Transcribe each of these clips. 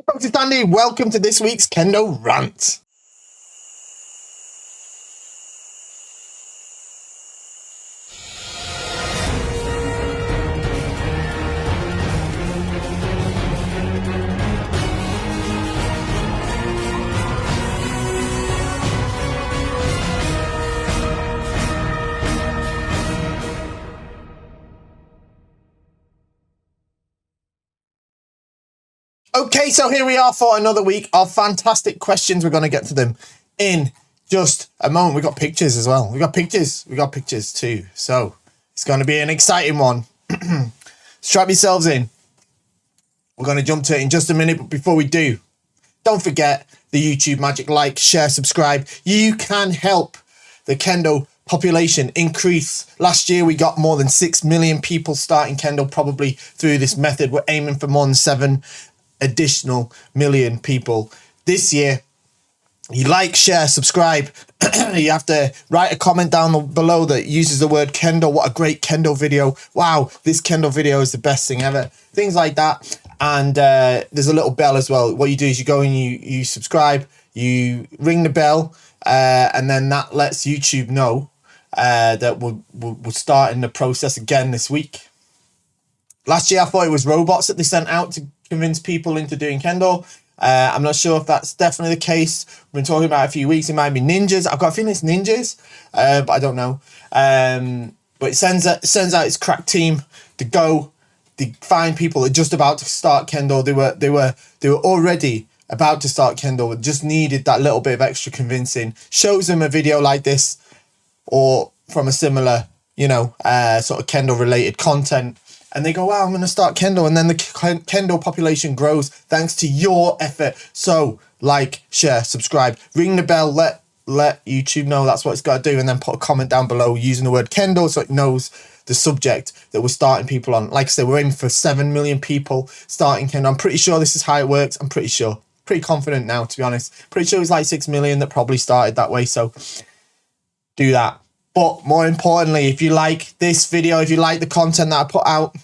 Folks, it's Andy. Welcome to this week's Kendo Rant. Okay, so here we are for another week of fantastic questions. We're going to get to them in just a moment. We've got pictures as well. We've got pictures too. So it's going to be an exciting one. Strap yourselves in. We're going to jump to it in just a minute. But before we do, don't forget the YouTube magic: like, share, subscribe. You can help the Kendo population increase. Last year, we got more than 6 million people starting Kendo, probably through this method. We're aiming for more than 7 additional million people this year. You like, share, subscribe. You have to write a comment down below that uses the word Kendo. What a great Kendo video. Wow, this Kendo video is the best thing ever. Things like that. And there's a little bell as well. What you do is you go and you subscribe, you ring the bell, and then that lets YouTube know that we're starting the process again this week. Last year, I thought it was robots that they sent out to convince people into doing Kendo. I'm not sure if that's definitely the case. We've been talking about it a few weeks. It might be ninjas. I've got a feeling it's ninjas, but I don't know. But it sends out its crack team to go. They find people that are just about to start Kendo. They were already about to start Kendo. Just needed that little bit of extra convincing. Shows them a video like this, or from a similar, sort of Kendo related content. And they go, wow, I'm going to start Kendo. And then the Kendo population grows thanks to your effort. So like, share, subscribe, ring the bell, let YouTube know that's what it's got to do. And then put a comment down below using the word Kendo so it knows the subject that we're starting people on. Like I said, we're aiming for 7 million people starting Kendo. I'm pretty sure this is how it works. I'm pretty sure. Pretty confident now, to be honest. Pretty sure it was like 6 million that probably started that way. So do that. But more importantly, if you like this video, if you like the content that I put out,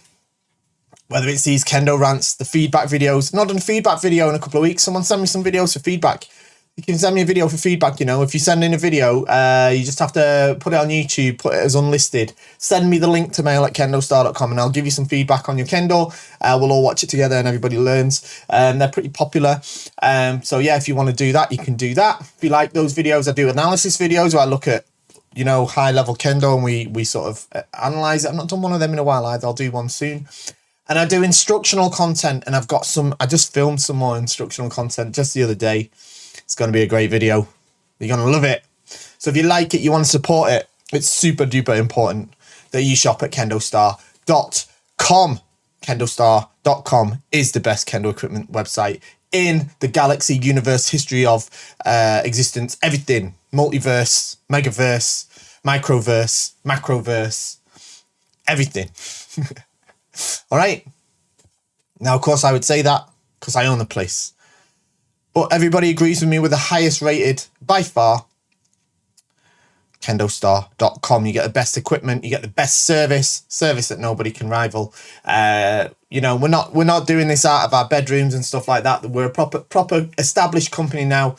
whether it's these Kendo rants, the feedback videos, not done a feedback video in a couple of weeks. Someone send me some videos for feedback. You can send me a video for feedback, If you send in a video, you just have to put it on YouTube, put it as unlisted. Send me the link to mail@KendoStar.com and I'll give you some feedback on your Kendo. We'll all watch it together and everybody learns. They're pretty popular. So yeah, if you want to do that, you can do that. If you like those videos, I do analysis videos where I look at high level Kendo and we sort of analyze it. I've not done one of them in a while either. I'll do one soon. And I do instructional content, and I just filmed some more instructional content just the other day. It's going to be a great video. You're going to love it. So if you like it, you want to support it, it's super duper important that you shop at KendoStar.com. KendoStar.com is the best Kendo equipment website in the galaxy, universe, history of existence, everything. Multiverse, megaverse, microverse, macroverse, everything. All right. Now, of course, I would say that because I own the place. But everybody agrees with me with the highest rated, by far, KendoStar.com. You get the best equipment. You get the best service that nobody can rival. We're not doing this out of our bedrooms and stuff like that. We're a proper established company now.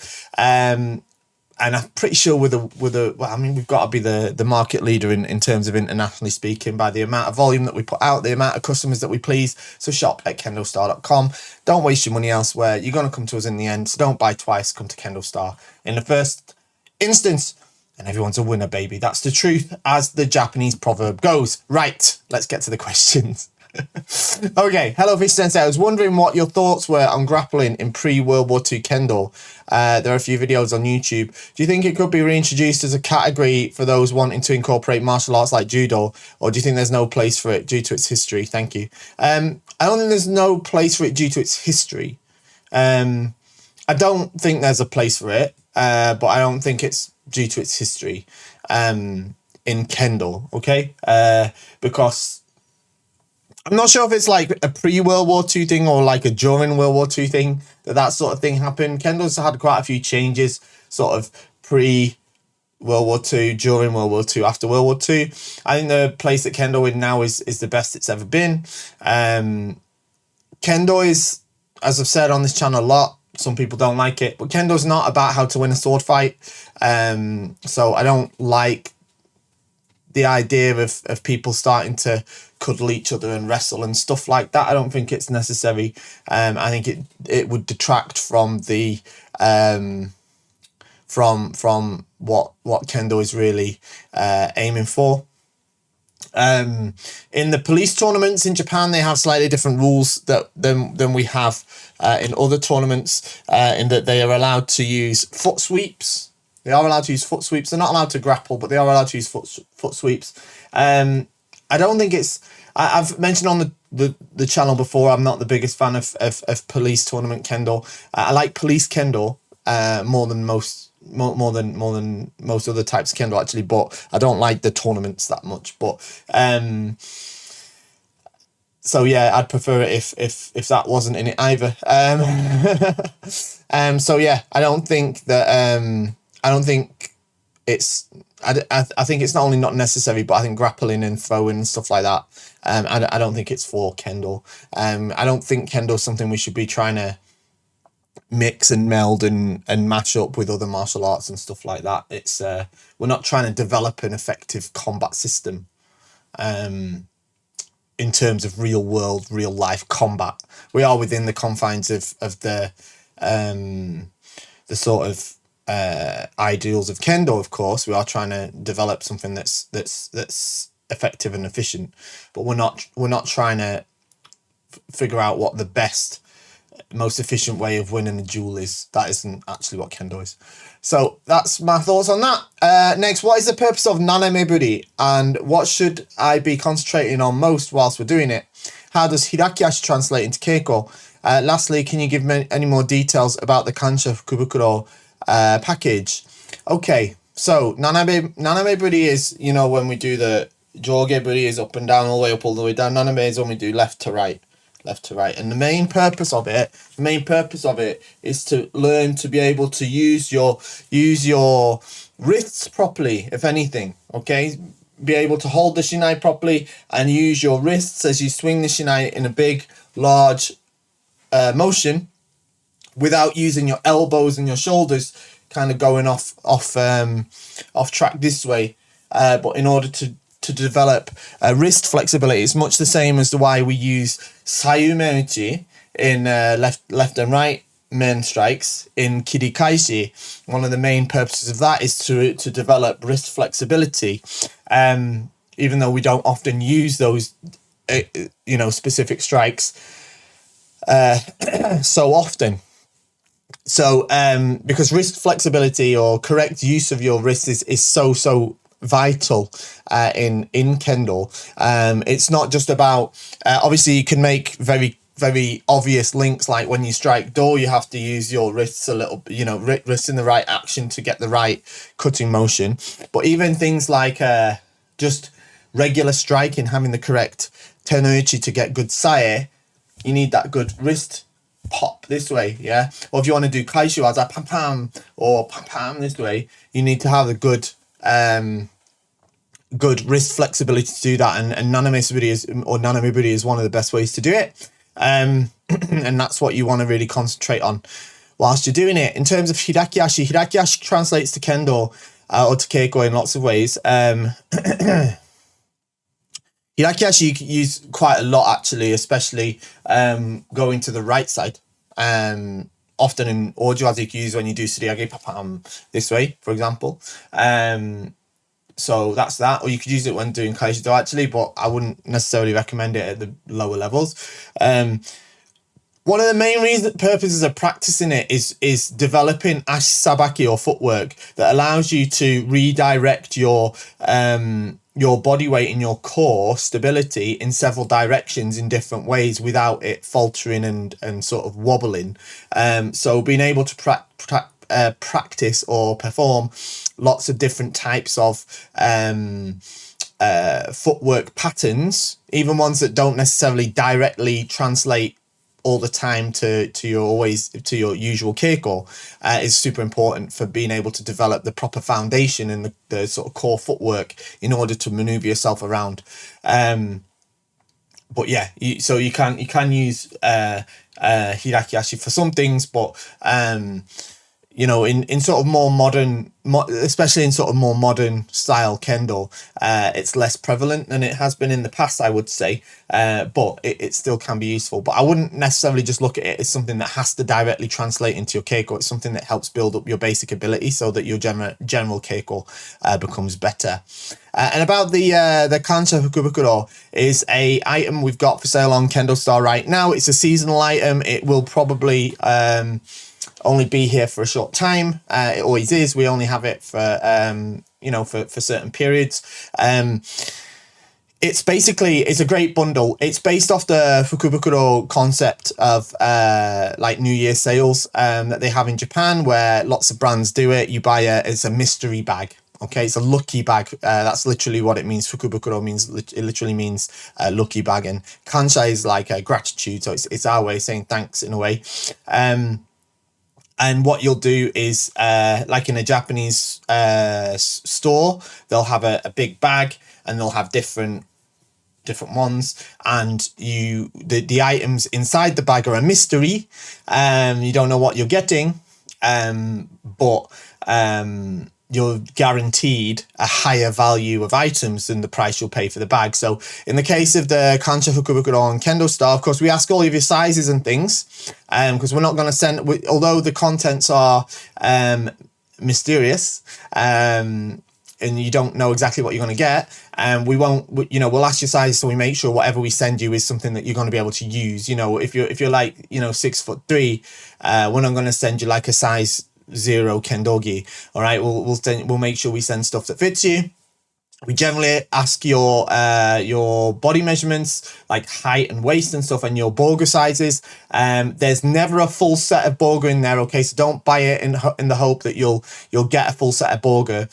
And I'm pretty sure we've got to be the market leader in terms of internationally speaking by the amount of volume that we put out, the amount of customers that we please. So shop at KendoStar.com. Don't waste your money elsewhere. You're going to come to us in the end. So don't buy twice. Come to KendoStar in the first instance. And everyone's a winner, baby. That's the truth, as the Japanese proverb goes. Right, let's get to the questions. Okay, hello Fish Sensei. I was wondering what your thoughts were on grappling in pre-World War II Kendo. There are a few videos on YouTube. Do you think it could be reintroduced as a category for those wanting to incorporate martial arts like judo, or do you think there's no place for it due to its history? Thank you. I don't think there's no place for it due to its history. I don't think there's a place for it, but I don't think it's due to its history in Kendo, okay? Because I'm not sure if it's like a pre-World War II thing or like a during World War II thing, that sort of thing happened. Kendo's had quite a few changes, sort of pre-World War II, during World War II, after World War II. I think the place that Kendo is now is the best it's ever been. Kendo is as I've said on this channel a lot, some people don't like it, but Kendo's not about how to win a sword fight. So I don't like the idea of people starting to cuddle each other and wrestle and stuff like that. I don't think it's necessary. I think it would detract from the from what Kendo is really aiming for. In the police tournaments in Japan, they have slightly different rules than we have in other tournaments, in that they are allowed to use foot sweeps. They are allowed to use foot sweeps. They're not allowed to grapple, but they are allowed to use foot sweeps. I don't think it's... I've mentioned on the channel before, I'm not the biggest fan of police tournament kendo. I like police kendo more than most other types of kendo, actually, but I don't like the tournaments that much. But so yeah, I'd prefer it if that wasn't in it either. So yeah, I don't think it's... I think it's not only not necessary, but I think grappling and throwing and stuff like that, I don't think it's for kendo. I don't think kendo is something we should be trying to mix and meld and mash up with other martial arts and stuff like that. It's we're not trying to develop an effective combat system in terms of real world, real life combat. We are within the confines of the sort of ideals of kendo. Of course, we are trying to develop something that's effective and efficient, but we're not trying to figure out what the best, most efficient way of winning a duel is. That isn't actually what kendo is. So that's my thoughts on that. Next, what is the purpose of nanameburi, and what should I be concentrating on most whilst we're doing it? How does hirakiashi translate into keiko? Lastly, can you give me any more details about the kansha fukubukuro package? Okay, so nanameburi is, you know, when we do the jogeburi is up and down, all the way up, all the way down. Naname is when we do left to right. And the main purpose of it is to learn to be able to use your wrists properly, if anything. Okay, be able to hold the shinai properly and use your wrists as you swing the shinai in a big, large motion, without using your elbows and your shoulders kind of going off track this way. But in order to develop wrist flexibility, it's much the same as the way we use sayumeuchi in left and right men strikes in kirikaishi. One of the main purposes of that is to develop wrist flexibility, even though we don't often use those specific strikes so often. So because wrist flexibility or correct use of your wrist is so vital in kendo. It's not just about obviously you can make very obvious links, like when you strike do, you have to use your wrists a little, wrists in the right action to get the right cutting motion. But even things like just regular striking, having the correct tenouchi to get good sae, you need that good wrist pop this way, yeah? Or if you want to do kaishu waza, pam pam, or pam pam this way, you need to have a good wrist flexibility to do that, and nanameburi is one of the best ways to do it, and that's what you want to really concentrate on whilst you're doing it. In terms of hirakiashi translates to kendo or to keiko in lots of ways. Hirakiashi you can use quite a lot, actually, especially going to the right side. Often in ojuwaza you can use when you do suriage papam this way, for example. So that's that. Or you could use it when doing kaishido, actually, but I wouldn't necessarily recommend it at the lower levels. One of the main purposes of practicing it is developing ashisabaki, or footwork, that allows you to redirect your body weight and your core stability in several directions in different ways without it faltering and sort of wobbling. So being able to practice or perform lots of different types of footwork patterns, even ones that don't necessarily directly translate all the time to your usual keiko, is super important for being able to develop the proper foundation and the sort of core footwork in order to maneuver yourself around. But yeah, so you can use hirakiashi for some things, but you know, in sort of more modern, especially in sort of more modern style kendo, it's less prevalent than it has been in the past, I would say, but it still can be useful. But I wouldn't necessarily just look at it as something that has to directly translate into your keiko. It's something that helps build up your basic ability so that your general keiko becomes better. And about the Kansha Fukubukuro is a item we've got for sale on KendoStar right now. It's a seasonal item. It will probably only be here for a short time. It always is. We only have it for you know, for certain periods. It's a great bundle. It's based off the Fukubukuro concept of like New Year sales that they have in Japan, where lots of brands do it. You buy it's a mystery bag. Okay, it's a lucky bag. That's literally what it means. Fukubukuro means, it literally means lucky bag, and kansha is like a gratitude. So it's our way of saying thanks in a way. And what you'll do is, like in a Japanese store, they'll have a big bag, and they'll have different ones, and the items inside the bag are a mystery. You don't know what you're getting, but you're guaranteed a higher value of items than the price you'll pay for the bag. So in the case of the Kansha Fukubukuro on KendoStar, of course, we ask all of your sizes and things, because we're not going to send, although the contents are mysterious, and you don't know exactly what you're going to get, and we won't, you know, we'll ask your size, so we make sure whatever we send you is something that you're going to be able to use. You know, if you're like, you know, 6'3", we're not going to send you like a size 0 kendogi. All right, we'll make sure we send stuff that fits you. We generally ask your body measurements, like height and waist and stuff, and your burger sizes. There's never a full set of burger in there, okay? So don't buy it in the hope that you'll get a full set of burger,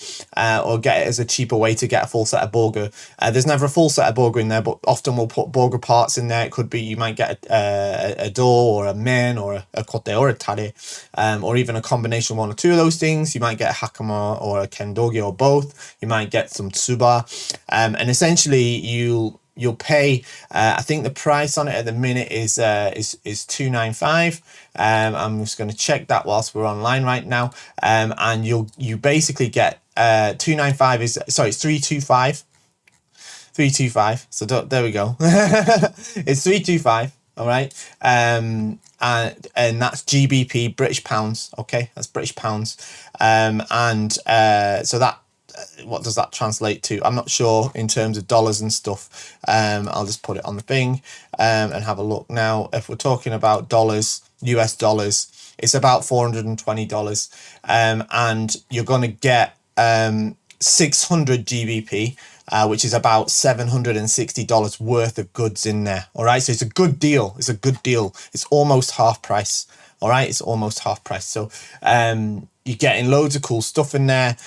or get it as a cheaper way to get a full set of burger. There's never a full set of burger in there, but often we'll put burger parts in there. It could be, you might get a do or a men or a kote or a tare, or even a combination of one or two of those things. You might get a hakama or a kendogi or both. You might get some tsuba, and essentially you'll pay, I think the price on it at the minute is $295. I'm just going to check that whilst we're online right now, and you basically get $295 is, sorry, it's $325. So there we go. It's $325. All right, and that's GBP, British pounds. Okay, that's British pounds, so that, what does that translate to? I'm not sure in terms of dollars and stuff. I'll just put it on the thing and have a look now. If we're talking about dollars, US dollars, it's about $420, and you're going to get 600 GBP, which is about $760 worth of goods in there. All right, so it's a good deal. It's a good deal. It's almost half price. All right, it's almost half price. So you're getting loads of cool stuff in there.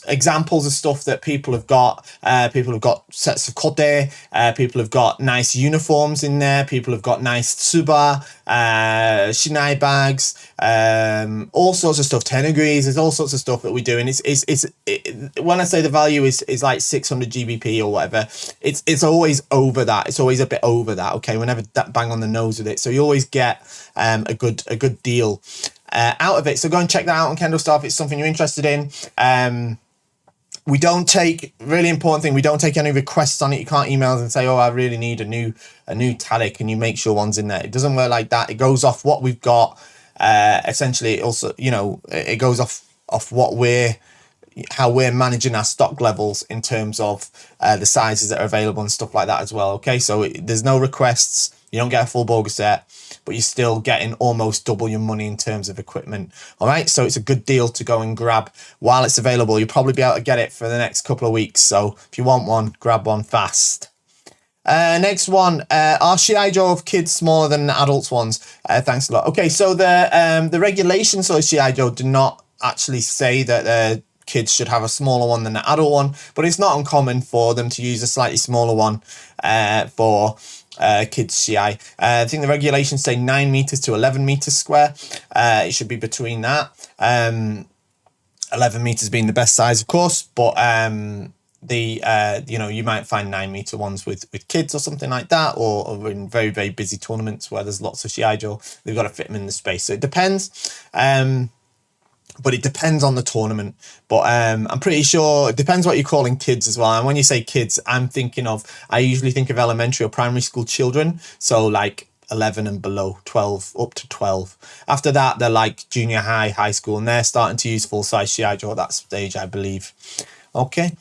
Examples of stuff that people have got. People have got sets of kote. People have got nice uniforms in there. People have got nice tsuba, shinai bags, all sorts of stuff. Tenugris. There's all sorts of stuff that we do. And when I say the value is like 600 GBP or whatever, it's always over that. It's always a bit over that. Okay, we're never that bang on the nose with it. So you always get a good deal out of it. So go and check that out on KendoStar if it's something you're interested in. We don't take, really important thing, we don't take any requests on it. You can't email us and say, oh, I really need a new tally, can you make sure one's in there? It doesn't work like that. It goes off what we've got. Essentially, it also, you know, it goes off how we're managing our stock levels in terms of the sizes that are available and stuff like that as well. Okay, so there's no requests. You don't get a full burger set, but you're still getting almost double your money in terms of equipment. All right, so it's a good deal to go and grab while it's available. You'll probably be able to get it for the next couple of weeks. So if you want one, grab one fast. Next one, are Shiai-jo of kids smaller than the adults ones? Thanks a lot. Okay, so the regulations of Shiai-jo do not actually say that kids should have a smaller one than the adult one, but it's not uncommon for them to use a slightly smaller one for kids Shiai. I think the regulations say 9 meters to 11 meters square. It should be between that. 11 meters being the best size, of course, but you know, you might find 9-meter ones with kids or something like that, or in very, very busy tournaments where there's lots of Shiai-jo, they've got to fit them in the space. So it depends. But it depends on the tournament. But I'm pretty sure it depends what you're calling kids as well. And when you say kids, I usually think of elementary or primary school children. So like 11 and below, 12, up to 12. After that, they're like junior high, high school, and they're starting to use full-size Shiai-jo at that stage, I believe. Okay.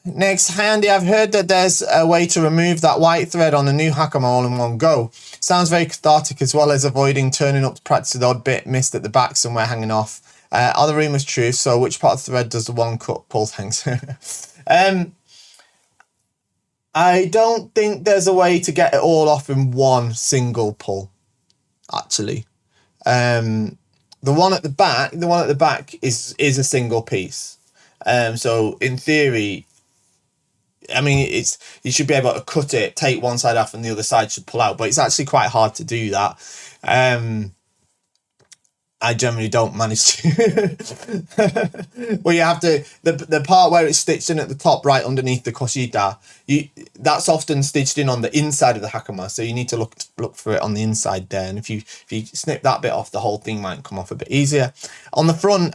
Next, hi Andy, I've heard that there's a way to remove that white thread on the new Hakama all in one go. Sounds very cathartic, as well as avoiding turning up to practice with the odd bit missed at the back somewhere hanging off. Are the rumours true? So which part of the thread does the one cut pull? Thanks. I don't think there's a way to get it all off in one single pull, actually. The one at the back is a single piece. So in theory, I mean, you should be able to cut it, take one side off, and the other side should pull out. But it's actually quite hard to do that. I generally don't manage to. Well, you have to the part where it's stitched in at the top, right underneath the koshita. That's often stitched in on the inside of the hakama, so you need to look for it on the inside there. And if you snip that bit off, the whole thing might come off a bit easier. On the front,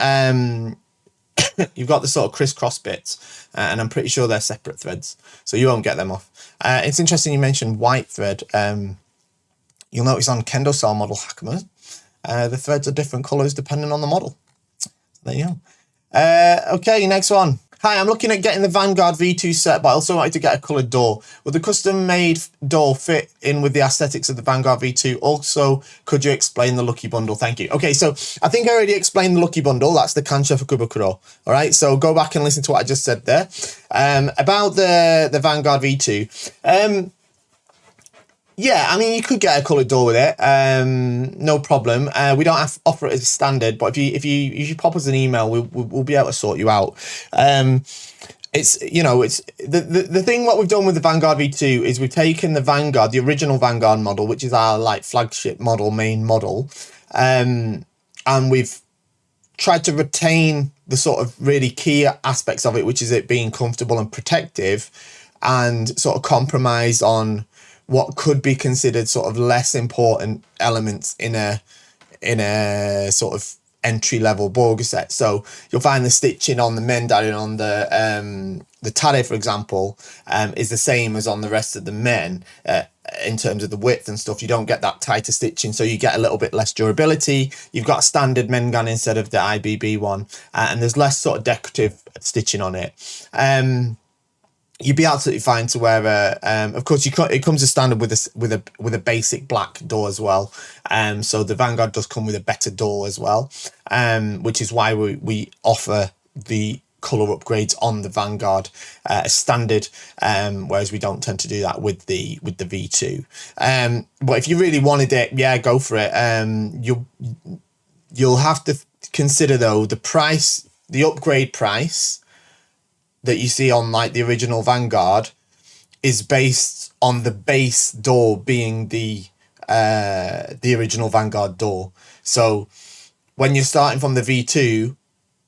you've got the sort of crisscross bits, and I'm pretty sure they're separate threads, so you won't get them off. It's interesting you mentioned white thread. You'll notice on Kendo Star model Hakamas, the threads are different colours depending on the model. So there you go. Okay, next one. Hi, I'm looking at getting the Vanguard V2 set, but I also wanted to get a coloured door. Would the custom-made door fit in with the aesthetics of the Vanguard V2? Also, could you explain the Lucky Bundle? Thank you. Okay, so I think I already explained the Lucky Bundle. That's the Kansha Fukubukuro. All right, so go back and listen to what I just said there. About the Vanguard V2. Yeah, I mean, you could get a coloured door with it, no problem. We don't have to offer it as a standard, but if you pop us an email, we'll be able to sort you out. It's, you know, it's the thing. What we've done with the Vanguard V2 is we've taken the Vanguard, the original Vanguard model, which is our like flagship model, main model, and we've tried to retain the sort of really key aspects of it, which is it being comfortable and protective, and sort of compromise on what could be considered sort of less important elements in a sort of entry level Borg set. So you'll find the stitching on the mendai and on the tare, for example, is the same as on the rest of the men in terms of the width and stuff. You don't get that tighter stitching, so you get a little bit less durability. You've got a standard mengan instead of the IBB one, and there's less sort of decorative stitching on it. You'd be absolutely fine to wear a. Of course, it comes as standard with a basic black door as well. So the Vanguard does come with a better door as well, which is why we offer the color upgrades on the Vanguard as standard, whereas we don't tend to do that with the V2. But if you really wanted it, yeah, go for it. You'll have to consider though the price, the upgrade price that you see on like the original Vanguard is based on the base door being the original Vanguard door. So when you're starting from the V2,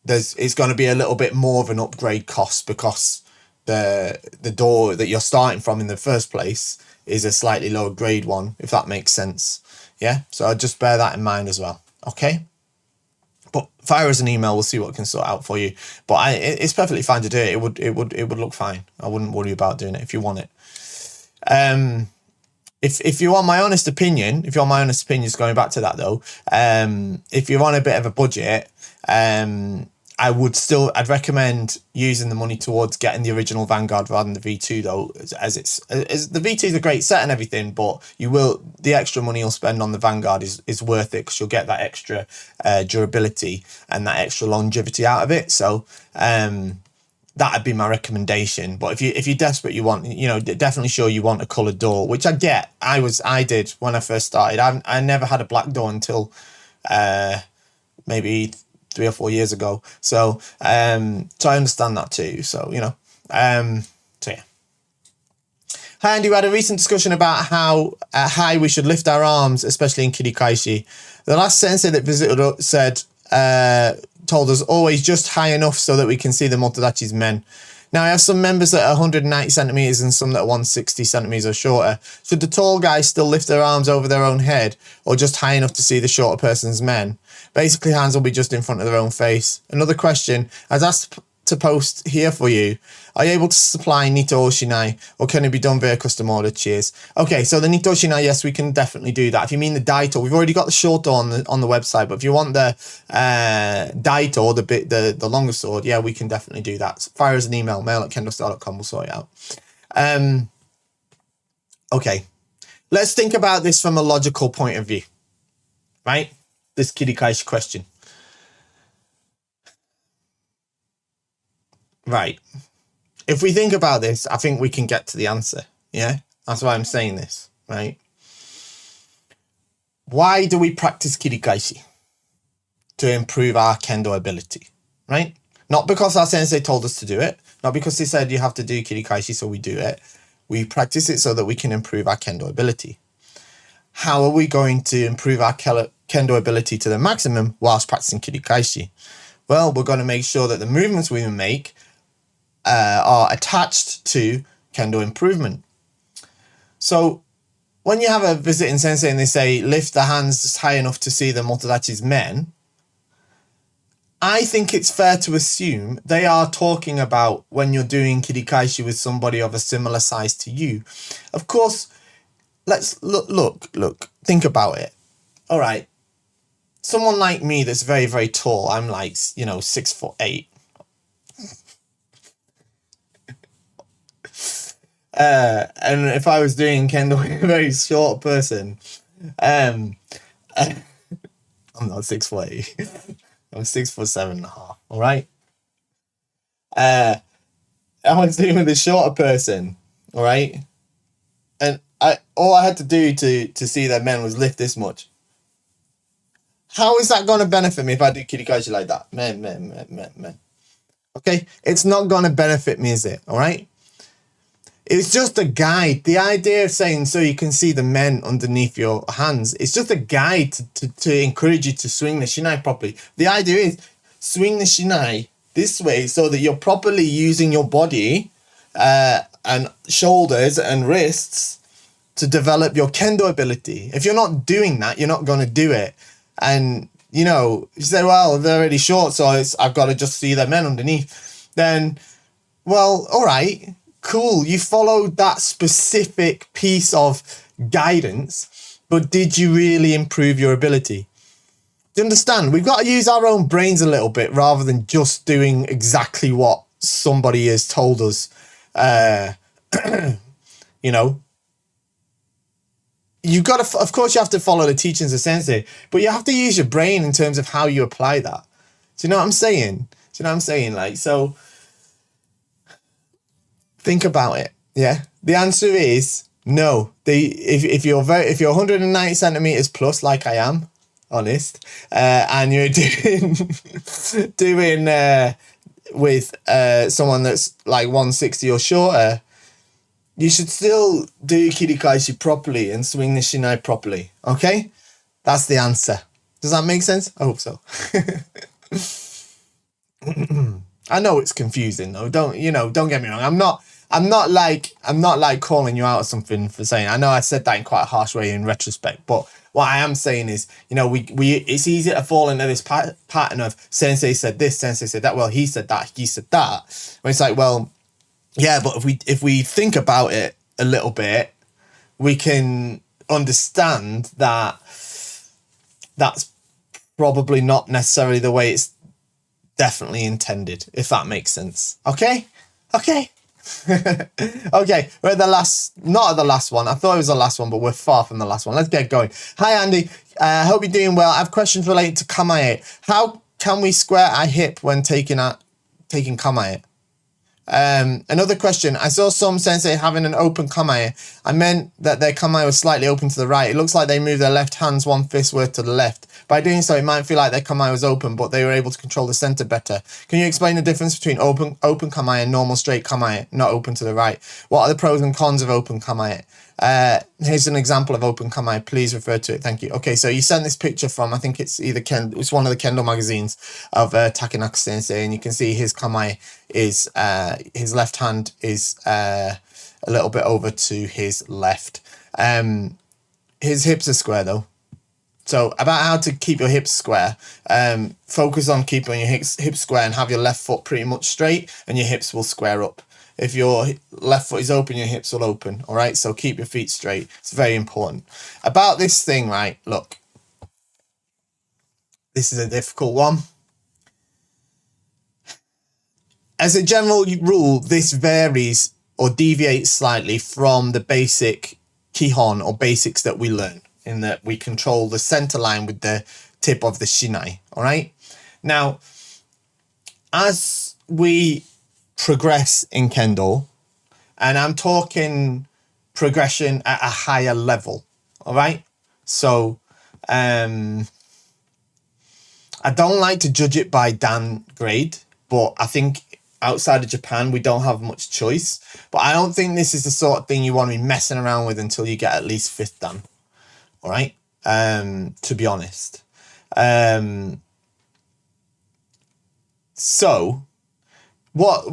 it's going to be a little bit more of an upgrade cost because the door that you're starting from in the first place is a slightly lower grade one, if that makes sense. Yeah, so just bear that in mind as well. Okay. But fire us an email, we'll see what we can sort out for you. But it's perfectly fine to do it. It would look fine. I wouldn't worry about doing it if you want it. If you want my honest opinion, just going back to that though, if you're on a bit of a budget, I'd recommend using the money towards getting the original Vanguard rather than the V2 though, as the V2 is a great set and everything, but the extra money you'll spend on the Vanguard is worth it because you'll get that extra durability and that extra longevity out of it. So that'd be my recommendation. But if you're desperate, you want, definitely sure you want a coloured door, which I get. I did when I first started. I never had a black door until maybe 3 or 4 years ago. So I understand that too. So, so yeah. Hi Andy, we had a recent discussion about how high we should lift our arms, especially in kirikaishi. The last sensei that visited us said, told us always just high enough so that we can see the motodachi's men. Now, I have some members that are 190 centimeters and some that are 160 centimeters or shorter. Should the tall guys still lift their arms over their own head or just high enough to see the shorter person's men? Basically, hands will be just in front of their own face. Another question, as asked to post here for you, are you able to supply Nito or Shinai, or can it be done via custom order? Cheers. Okay, so the Nito Shinai, yes, we can definitely do that. If you mean the Daito, we've already got the short on the website, but if you want the Daito, the longer sword, yeah, we can definitely do that. So fire us an email, mail@kendostar.com, we'll sort it out. Okay, let's think about this from a logical point of view, right? This kirikaishi question. Right. If we think about this, I think we can get to the answer. Yeah, that's why I'm saying this, right? Why do we practice kirikaishi? To improve our kendo ability, right? Not because our sensei told us to do it, not because they said you have to do kirikaishi, so we do it. We practice it so that we can improve our kendo ability. How are we going to improve our kendo ability to the maximum whilst practicing kirikaishi? Well, we're going to make sure that the movements we make are attached to kendo improvement. So when you have a visiting sensei and they say lift the hands just high enough to see the motodachi's men, I think it's fair to assume they are talking about when you're doing kirikaishi with somebody of a similar size to you. Of course, let's look, think about it. All right. Someone like me that's very, very tall, I'm like, 6'8". And if I was doing kendo with a very short person, I'm not 6'8". I'm 6'7.5". All right. I was doing with a shorter person. All right. And all I had to do to see their men was lift this much. How is that going to benefit me if I do kirikaishi like that? Man. Okay. It's not going to benefit me, is it? All right. It's just a guide. The idea of saying so you can see the men underneath your hands, it's just a guide to encourage you to swing the shinai properly. The idea is swing the shinai this way so that you're properly using your body and shoulders and wrists to develop your kendo ability. If you're not doing that, you're not going to do it. And, you say, well, they're already short, so I've got to just see their men underneath. Then, well, all right. Cool, you followed that specific piece of guidance, but did you really improve your ability? Do you understand? We've got to use our own brains a little bit rather than just doing exactly what somebody has told us. You've got to, of course, you have to follow the teachings of sensei, but you have to use your brain in terms of how you apply that. Do you know what I'm saying? So think about it. Yeah. The answer is no. If you're 190 centimeters plus, like I am, honest, and you're doing with someone that's like 160 or shorter, you should still do kirikaishi properly and swing the shinai properly. Okay, that's the answer. Does that make sense? I hope so. I know it's confusing though. Don't get me wrong. I'm not like calling you out or something for saying. I know I said that in quite a harsh way in retrospect, but what I am saying is, it's easy to fall into this pattern of sensei said this, sensei said that. Well, he said that, he said that. When it's like, well, yeah, but if we think about it a little bit, we can understand that that's probably not necessarily the way it's definitely intended, if that makes sense. Okay. Okay, we're at not at the last one. I thought it was the last one, but we're far from the last one. Let's get going. Hi, Andy. Hope you're doing well. I have questions related to Kamae. How can we square our hip when taking Kamae? Another question. I saw some sensei having an open Kamae. I meant that their Kamae was slightly open to the right. It looks like they move their left hands one fist worth to the left. By doing so, it might feel like their Kamae was open, but they were able to control the center better. Can you explain the difference between open Kamae and normal straight Kamae, not open to the right? What are the pros and cons of open Kamae? Here's an example of open Kamae. Please refer to it. Thank you. Okay, so you sent this picture from, I think it's either it's one of the Kendo magazines of Takenaka Sensei, and you can see his Kamae is, his left hand is a little bit over to his left. His hips are square though. So about how to keep your hips square, focus on keeping your hips square and have your left foot pretty much straight and your hips will square up. If your left foot is open, your hips will open, all right? So keep your feet straight. It's very important. About this thing, right, look. This is a difficult one. As a general rule, this varies or deviates slightly from the basic kihon or basics that we learn, in that we control the center line with the tip of the shinai, all right? Now, as we progress in Kendo, and I'm talking progression at a higher level, all right? So, I don't like to judge it by Dan grade, but I think outside of Japan, we don't have much choice. But I don't think this is the sort of thing you want to be messing around with until you get at least 5th Dan. All right, to be honest. So what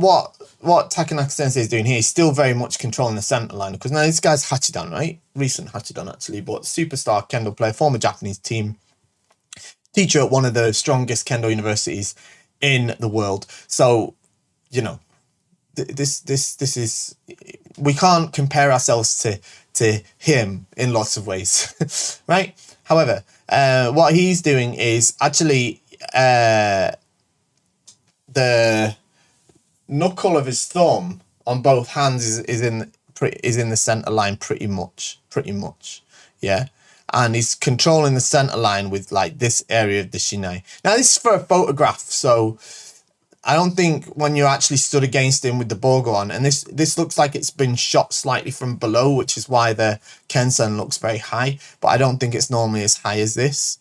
Takenaka Sensei is doing here is still very much controlling the center line, because now this guy's Hachidan, right? Recent Hachidan actually, but superstar Kendo player, former Japanese team, teacher at one of the strongest Kendo universities in the world. So, you know, this is, we can't compare ourselves to him in lots of ways, right? However, what he's doing is actually the knuckle of his thumb on both hands is in the center line pretty much, yeah. And he's controlling the center line with like this area of the shinai. Now this is for a photograph, so I don't think when you actually stood against him with the bogo on, and this looks like it's been shot slightly from below, which is why the Kensen looks very high, but I don't think it's normally as high as this.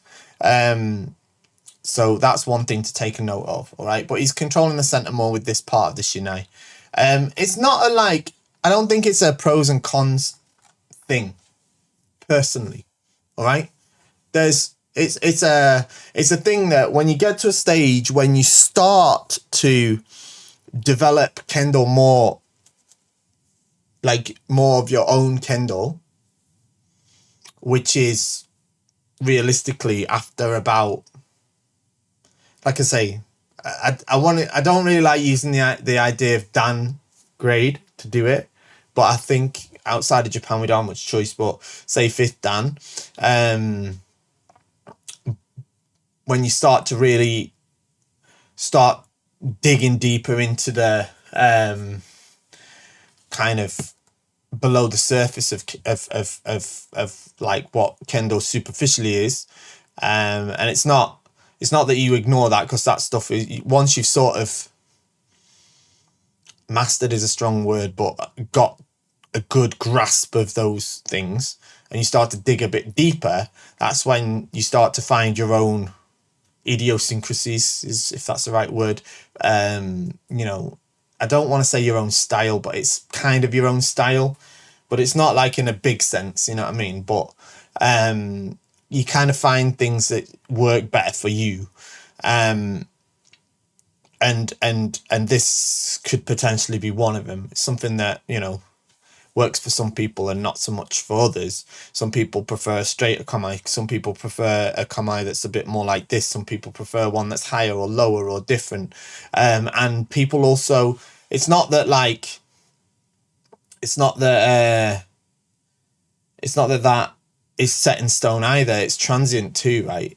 So that's one thing to take a note of, all right? But he's controlling the center more with this part of the shinai. It's not a like, I don't think it's a pros and cons thing, personally, all right? It's a thing that when you get to a stage when you start to develop Kendo more, like more of your own Kendo, which is realistically after about, like I say, I don't really like using the idea of Dan grade to do it, but I think outside of Japan we don't have much choice. But say 5th Dan, when you start to really start digging deeper into the kind of below the surface of like what Kendo superficially is, and it's not that you ignore that, because that stuff is, once you've sort of mastered is a strong word, but got a good grasp of those things and you start to dig a bit deeper, that's when you start to find your own idiosyncrasies, is if that's the right word. You know, I don't want to say your own style, but it's kind of your own style, but it's not like in a big sense, you know what I mean? But you kind of find things that work better for you. And this could potentially be one of them. It's something that, you know, works for some people and not so much for others. Some people prefer a straight Kamae. Some people prefer a Kamae that's a bit more like this. Some people prefer one that's higher or lower or different. And people also, it's not that that is set in stone either. It's transient too, right?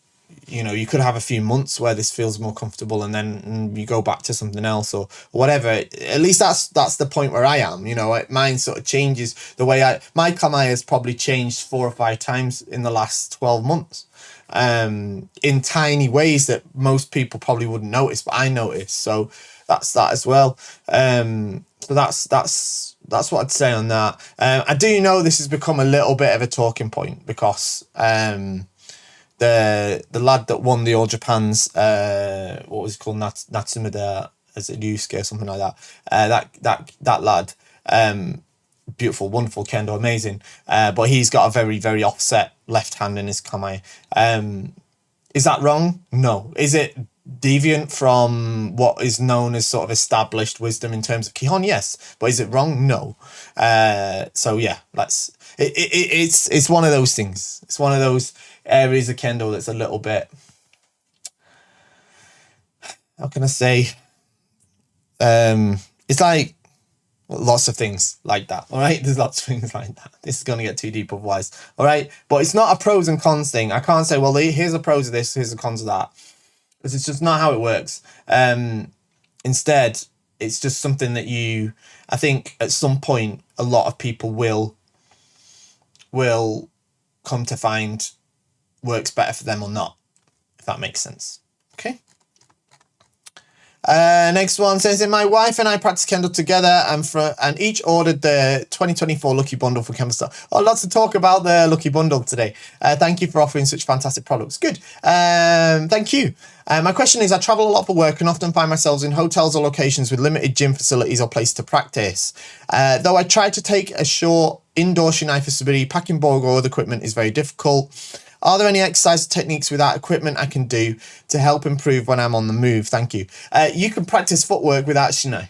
You know, you could have a few months where this feels more comfortable and then you go back to something else or whatever. At least that's the point where I am. You know, mine sort of changes the way my Kamae has probably changed 4 or 5 times in the last 12 months, in tiny ways that most people probably wouldn't notice, but I notice. So that's that as well. So that's what I'd say on that. I do know this has become a little bit of a talking point because the lad that won the All Japan's what was it called, Natsumida, as it Yusuke or something like that, that lad, beautiful, wonderful kendo, amazing. But he's got a very, very offset left hand in his kamae. Is that wrong? No. Is it deviant from what is known as sort of established wisdom in terms of Kihon? Yes. But is it wrong? No. So yeah, it's one of those things. It's one of those areas of kendo that's a little bit, how can I say? It's like lots of things like that. All right, there's lots of things like that. This is going to get too deep otherwise. All right, but it's not a pros and cons thing. I can't say, well, here's the pros of this, here's the cons of that, because it's just not how it works. Instead, it's just something that I think at some point a lot of people will come to find works better for them or not, if that makes sense. Okay. Next one says, my wife and I practice Kendo together and each ordered the 2024 Lucky Bundle for KendoStar. Oh, lots to talk about the Lucky Bundle today. Thank you for offering such fantastic products. Good. Thank you. My question is, I travel a lot for work and often find myself in hotels or locations with limited gym facilities or places to practice. Though I try to take a short indoor shinai for Subiri, packing board or other equipment is very difficult. Are there any exercise techniques without equipment I can do to help improve when I'm on the move? Thank you. You can practice footwork without shinai.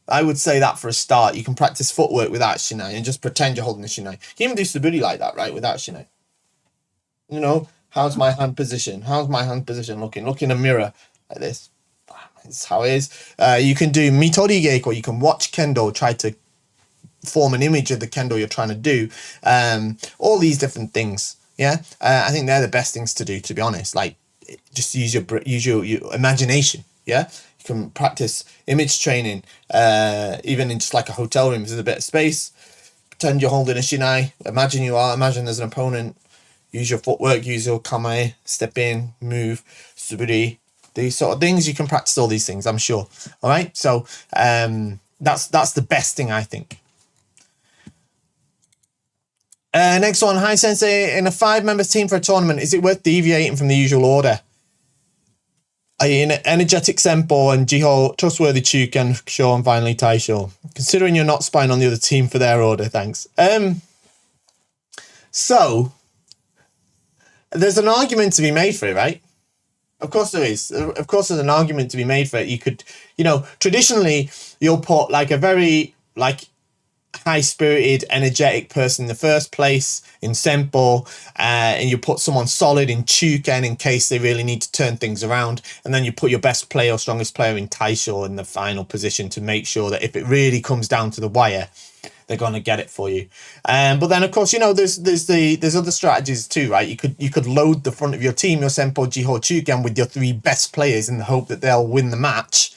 I would say that for a start. You can practice footwork without shinai and just pretend you're holding the shinai. You can even do suburi like that, right? Without shinai. You know, how's my hand position? How's my hand position looking? Look in a mirror like this. That's how it is. You can do mitori geiko. You can watch kendo, try to form an image of the kendo you're trying to do. All these different things. Yeah, I think they're the best things to do, to be honest. Like, just use your imagination. Yeah, you can practice image training, even in just like a hotel room. There's a bit of space. Pretend you're holding a shinai. Imagine you are. Imagine there's an opponent. Use your footwork. Use your kamae. Step in, move, suburi. These sort of things. You can practice all these things, I'm sure. All right. So that's the best thing, I think. Next one. Hi, Sensei. In a 5-member team for a tournament, is it worth deviating from the usual order? In energetic Senpo and Jiho, trustworthy Chuken, Sho, and finally Taisho. Considering you're not spying on the other team for their order, thanks. So, there's an argument to be made for it, right? Of course there is. Of course there's an argument to be made for it. You could, traditionally, you'll put like a very, high-spirited, energetic person in the first place in Senpo, and you put someone solid in Chuken in case they really need to turn things around, and then you put your best player or strongest player in Taisho in the final position to make sure that if it really comes down to the wire, they're going to get it for you. But then, of course, there's other strategies too, right? You could load the front of your team, your Senpo, Jiho, Chuken, with your 3 best players in the hope that they'll win the match.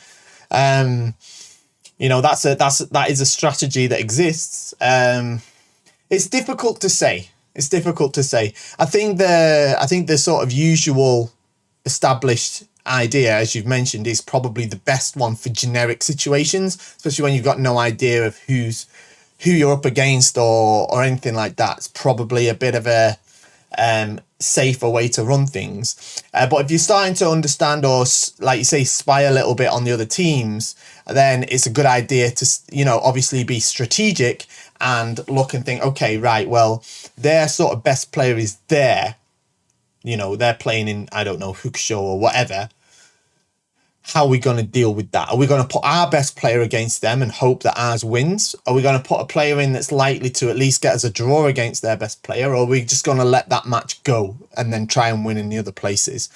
That is a strategy that exists. It's difficult to say. I think the sort of usual established idea, as you've mentioned, is probably the best one for generic situations, especially when you've got no idea of who you're up against or anything like that. It's probably a bit of a safer way to run things. But if you're starting to understand or, like you say, spy a little bit on the other teams, then it's a good idea to, obviously be strategic and look and think, okay, right, well, their sort of best player is there. They're playing in, I don't know, Hokusho or whatever. How are we going to deal with that? Are we going to put our best player against them and hope that ours wins? Are we going to put a player in that's likely to at least get us a draw against their best player? Or are we just going to let that match go and then try and win in the other places?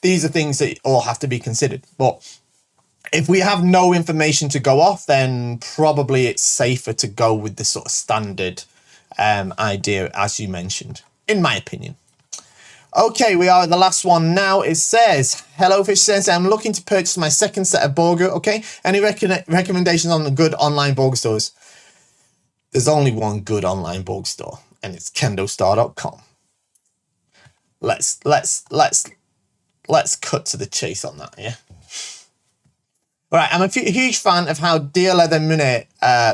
These are things that all have to be considered. But if we have no information to go off, then probably it's safer to go with the sort of standard idea, as you mentioned, in my opinion. Okay, we are at the last one now. It says, hello, Fish Sensei. I'm looking to purchase my second set of Borgu. Okay, any recommendations on the good online Borgu stores? There's only one good online Borgu store, and it's KendoStar.com. Let's cut to the chase on that, yeah? All right, I'm a huge fan of how deer leather mune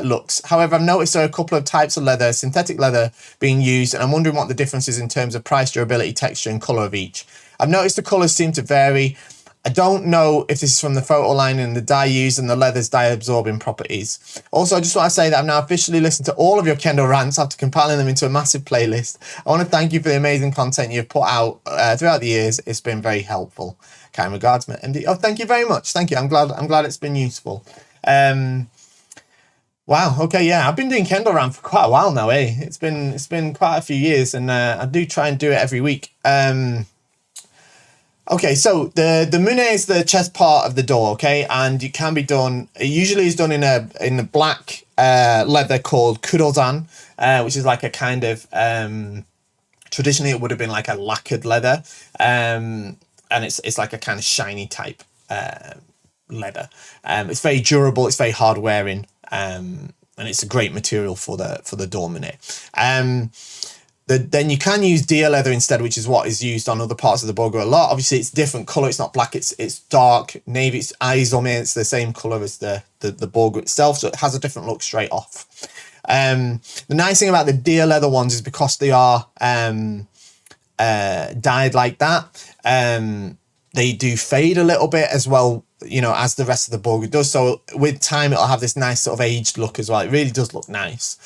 looks. However, I've noticed there are a couple of types of leather, synthetic leather, being used, and I'm wondering what the difference is in terms of price, durability, texture, and colour of each. I've noticed the colours seem to vary, I don't know if this is from the photo line and the dye used and the leather's dye absorbing properties. Also, I just want to say that I've now officially listened to all of your Kendo rants after compiling them into a massive playlist. I want to thank you for the amazing content you've put out throughout the years. It's been very helpful. Kind regards, MD. Oh, thank you very much. Thank you. I'm glad it's been useful. Wow. Okay. Yeah, I've been doing Kendo rant for quite a while now. It's been quite a few years, and I do try and do it every week. Okay, so the mune is the chest part of the door, okay, and it can be done. It usually is done in a black leather called kurozan, which is like a kind of traditionally it would have been like a lacquered leather, and it's like a kind of shiny type leather. It's very durable. It's very hard wearing, and it's a great material for the door mune. Then you can use deer leather instead, which is what is used on other parts of the bogo a lot. Obviously, it's different color. It's not black. It's dark navy. It's aizome. It's the same color as the bogo itself, so it has a different look straight off. The nice thing about the deer leather ones is because they are dyed like that. They do fade a little bit as well, you know, as the rest of the bogo does. So with time, it'll have this nice sort of aged look as well. It really does look nice.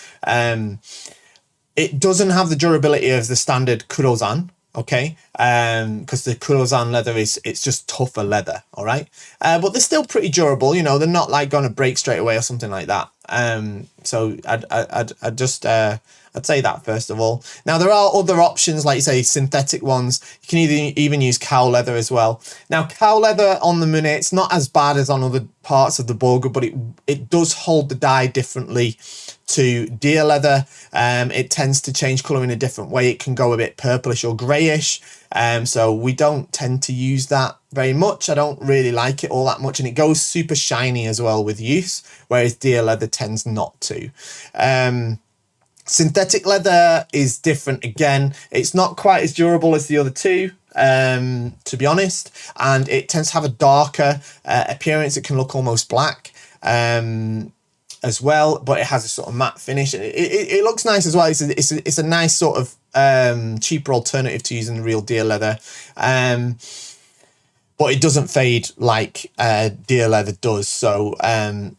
It doesn't have the durability of the standard kurozan, okay? Because the kurozan leather it's just tougher leather, all right? But they're still pretty durable, you know. They're not like going to break straight away or something like that. So I'd say that first of all. Now there are other options, like you say, synthetic ones. You can even use cow leather as well. Now cow leather on the mune, it's not as bad as on other parts of the bogo, but it does hold the dye differently to deer leather. It tends to change colour in a different way. It can go a bit purplish or greyish. So we don't tend to use that very much. I don't really like it all that much, and it goes super shiny as well with use, whereas deer leather tends not to. Synthetic leather is different again. It's not quite as durable as the other two, to be honest, and it tends to have a darker appearance. It can look almost black as well, but it has a sort of matte finish. It looks nice as well. It's a nice sort of cheaper alternative to using real deer leather, but it doesn't fade like deer leather does. So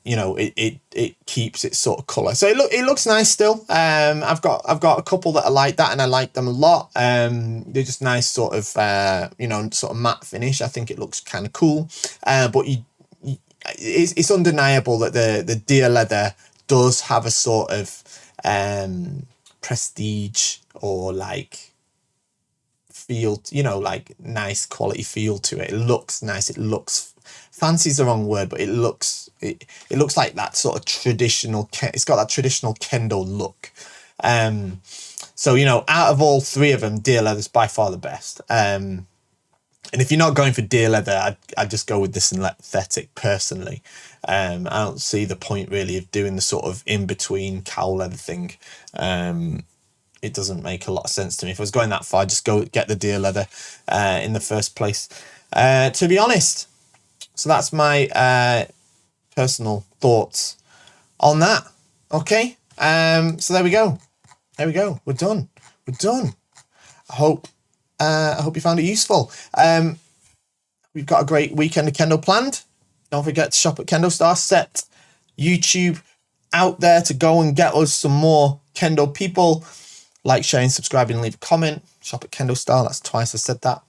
you know, it keeps its sort of color. So it looks nice still. I've got a couple that are like that, and I like them a lot. They're just nice sort of you know, sort of matte finish. I think it looks kind of cool. But it's undeniable that the deer leather does have a sort of prestige or like feel, you know, like nice quality feel to it. It looks nice. It looks fancy is the wrong word, but it looks like that sort of traditional. It's got that traditional kendo look. So you know, out of all three of them, deer leather is by far the best. And if you're not going for deer leather, I'd just go with the synthetic personally. I don't see the point really of doing the sort of in-between cow leather thing. It doesn't make a lot of sense to me. If I was going that far, I'd just go get the deer leather in the first place, to be honest. So that's my personal thoughts on that. Okay, so there we go. There we go. We're done. We're done. I hope you found it useful. We've got a great weekend of Kendo planned. Don't forget to shop at KendoStar. Set YouTube out there to go and get us some more Kendo people. Like, share, and subscribe, and leave a comment. Shop at KendoStar. That's twice I said that.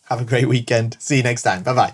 Have a great weekend. See you next time. Bye-bye.